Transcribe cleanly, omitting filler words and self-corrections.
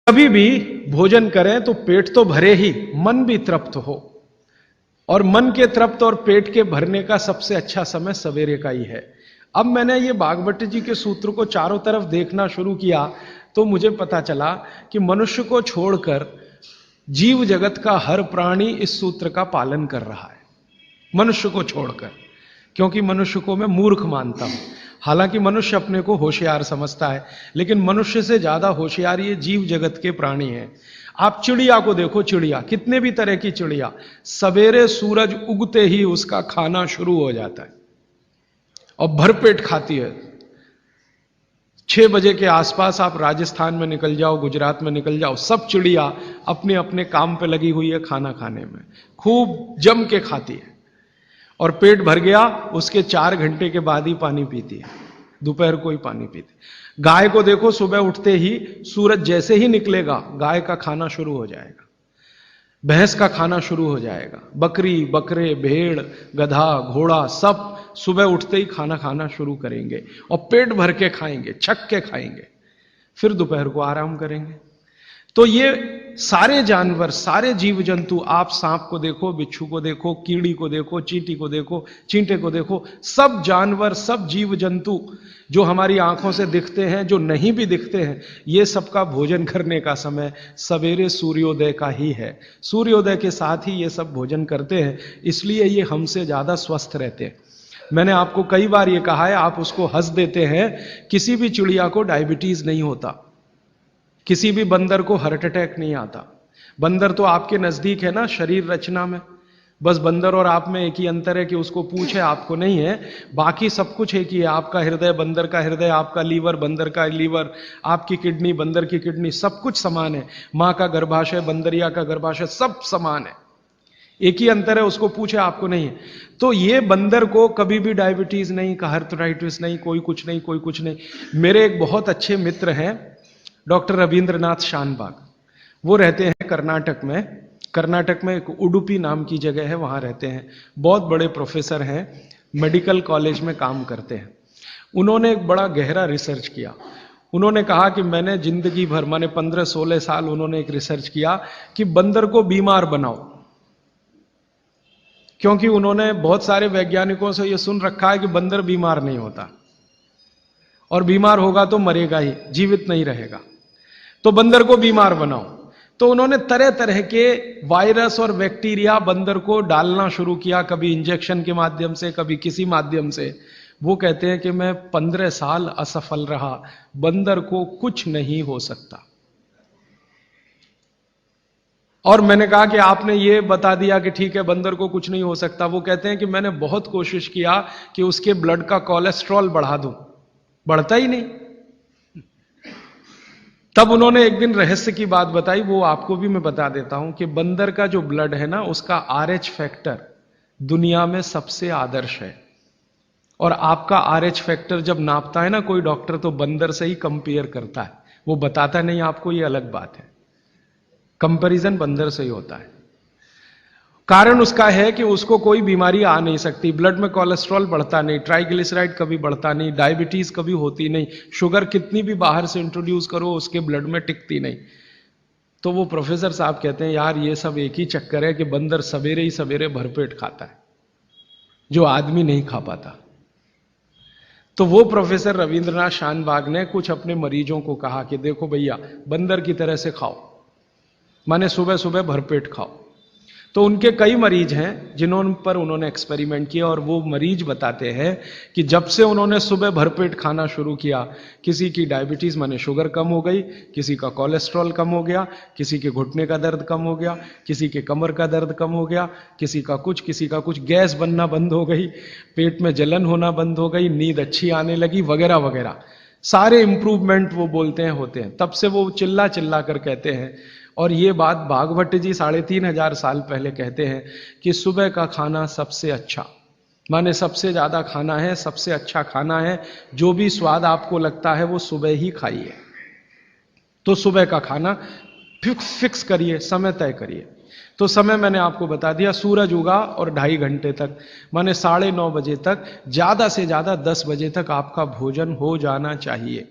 कभी भी भोजन करें तो पेट तो भरे ही, मन भी तृप्त हो। और मन के तृप्त और पेट के भरने का सबसे अच्छा समय सवेरे का ही है। अब मैंने ये भागवत जी के सूत्र को चारों तरफ देखना शुरू किया तो मुझे पता चला कि मनुष्य को छोड़कर जीव जगत का हर प्राणी इस सूत्र का पालन कर रहा है, मनुष्य को छोड़कर। क्योंकि मनुष्य को मैं मूर्ख मानता हूं। हालांकि मनुष्य अपने को होशियार समझता है, लेकिन मनुष्य से ज्यादा होशियार ये जीव जगत के प्राणी हैं। आप चिड़िया को देखो, चिड़िया, कितने भी तरह की चिड़िया, सवेरे सूरज उगते ही उसका खाना शुरू हो जाता है और भरपेट खाती है। 6 बजे के आसपास आप राजस्थान में निकल जाओ, गुजरात में निकल जाओ, सब चिड़िया अपने अपने काम पे लगी हुई है, खाना खाने में खूब जम के खाती है। और पेट भर गया, उसके 4 घंटे के बाद ही पानी पीती है, दोपहर को ही पानी पीती है। गाय को देखो, सुबह उठते ही सूरज जैसे ही निकलेगा गाय का खाना शुरू हो जाएगा, भैंस का खाना शुरू हो जाएगा। बकरी, बकरे, भेड़, गधा, घोड़ा सब सुबह उठते ही खाना खाना शुरू करेंगे और पेट भर के खाएंगे, छक के खाएंगे, फिर दोपहर को आराम करेंगे। तो ये सारे जानवर, सारे जीव जंतु, आप सांप को देखो, बिच्छू को देखो, कीड़ी को देखो, चींटी को देखो, चींटे को देखो, सब जानवर, सब जीव जंतु जो हमारी आंखों से दिखते हैं, जो नहीं भी दिखते हैं, ये सबका भोजन करने का समय सवेरे सूर्योदय का ही है। सूर्योदय के साथ ही ये सब भोजन करते हैं, इसलिए ये हमसे ज्यादा स्वस्थ रहते हैं। मैंने आपको कई बार ये कहा है, आप उसको हंस देते हैं, किसी भी चिड़िया को डायबिटीज नहीं होता, किसी भी बंदर को हार्ट अटैक नहीं आता। बंदर तो आपके नजदीक है ना शरीर रचना में, बस बंदर और आप में एक ही अंतर है कि उसको पूंछ है, आपको नहीं है। बाकी सब कुछ एक ही है। आपका हृदय बंदर का हृदय, आपका लीवर बंदर का लीवर, आपकी किडनी बंदर की किडनी, सब कुछ समान है। मां का गर्भाशय, बंदरिया का गर्भाशय, सब समान है। एक ही अंतर है, उसको पूछे, आपको नहीं है। तो ये बंदर को कभी भी डायबिटीज नहीं, आर्थराइटिस नहीं, कोई कुछ नहीं, कोई कुछ नहीं। मेरे एक बहुत अच्छे मित्र हैं डॉक्टर रविंद्रनाथ शानबाग, वो रहते हैं कर्नाटक में। कर्नाटक में एक उडुपी नाम की जगह है, वहां रहते हैं। बहुत बड़े प्रोफेसर हैं, मेडिकल कॉलेज में काम करते हैं। उन्होंने एक बड़ा गहरा रिसर्च किया। उन्होंने कहा कि मैंने जिंदगी भर, माने 15-16 साल उन्होंने एक रिसर्च किया कि बंदर को बीमार बनाओ। क्योंकि उन्होंने बहुत सारे वैज्ञानिकों से यह सुन रखा है कि बंदर बीमार नहीं होता, और बीमार होगा तो मरेगा ही, जीवित नहीं रहेगा। तो बंदर को बीमार बनाओ। तो उन्होंने तरह तरह के वायरस और बैक्टीरिया बंदर को डालना शुरू किया, कभी इंजेक्शन के माध्यम से, कभी किसी माध्यम से। वो कहते हैं कि मैं 15 साल असफल रहा, बंदर को कुछ नहीं हो सकता। और मैंने कहा कि आपने ये बता दिया कि ठीक है बंदर को कुछ नहीं हो सकता। वो कहते हैं कि मैंने बहुत कोशिश किया कि उसके ब्लड का कोलेस्ट्रॉल बढ़ा दूं, बढ़ता ही नहीं। तब उन्होंने एक दिन रहस्य की बात बताई, वो आपको भी मैं बता देता हूं कि बंदर का जो ब्लड है ना, उसका RH फैक्टर दुनिया में सबसे आदर्श है। और आपका RH फैक्टर जब नापता है ना कोई डॉक्टर, तो बंदर से ही कंपेयर करता है, वो बताता नहीं आपको, ये अलग बात है। कंपैरिजन बंदर से ही होता है। कारण उसका है कि उसको कोई बीमारी आ नहीं सकती, ब्लड में कोलेस्ट्रॉल बढ़ता नहीं, ट्राइग्लिसराइड कभी बढ़ता नहीं, डायबिटीज कभी होती नहीं, शुगर कितनी भी बाहर से इंट्रोड्यूस करो उसके ब्लड में टिकती नहीं। तो वो प्रोफेसर साहब कहते हैं, यार ये सब एक ही चक्कर है कि बंदर सवेरे ही सवेरे भरपेट खाता है, जो आदमी नहीं खा पाता। तो वो प्रोफेसर रविंद्रनाथ शानबाग ने कुछ अपने मरीजों को कहा कि देखो भैया, बंदर की तरह से खाओ, माने सुबह सुबह भरपेट खाओ। तो उनके कई मरीज हैं जिन्होंने पर उन्होंने एक्सपेरिमेंट किया, और वो मरीज बताते हैं कि जब से उन्होंने सुबह भरपेट खाना शुरू किया, किसी की डायबिटीज माने शुगर कम हो गई, किसी का कोलेस्ट्रॉल कम हो गया, किसी के घुटने का दर्द कम हो गया, किसी के कमर का दर्द कम हो गया, किसी का कुछ, गैस बनना बंद हो गई, पेट में जलन होना बंद हो गई, नींद अच्छी आने लगी, वगैरह वगैरह। सारे इंप्रूवमेंट वो बोलते हैं होते हैं। तब से वो चिल्ला चिल्ला कर कहते हैं, और ये बात भागवत जी 3500 साल पहले कहते हैं कि सुबह का खाना सबसे अच्छा, माने सबसे ज्यादा खाना है, सबसे अच्छा खाना है। जो भी स्वाद आपको लगता है वो सुबह ही खाइए। तो सुबह का खाना फिक्स करिए, समय तय करिए। तो समय मैंने आपको बता दिया, सूरज उगा और 2.5 घंटे तक, माने 9:30 बजे तक, ज्यादा से ज्यादा 10 बजे तक आपका भोजन हो जाना चाहिए।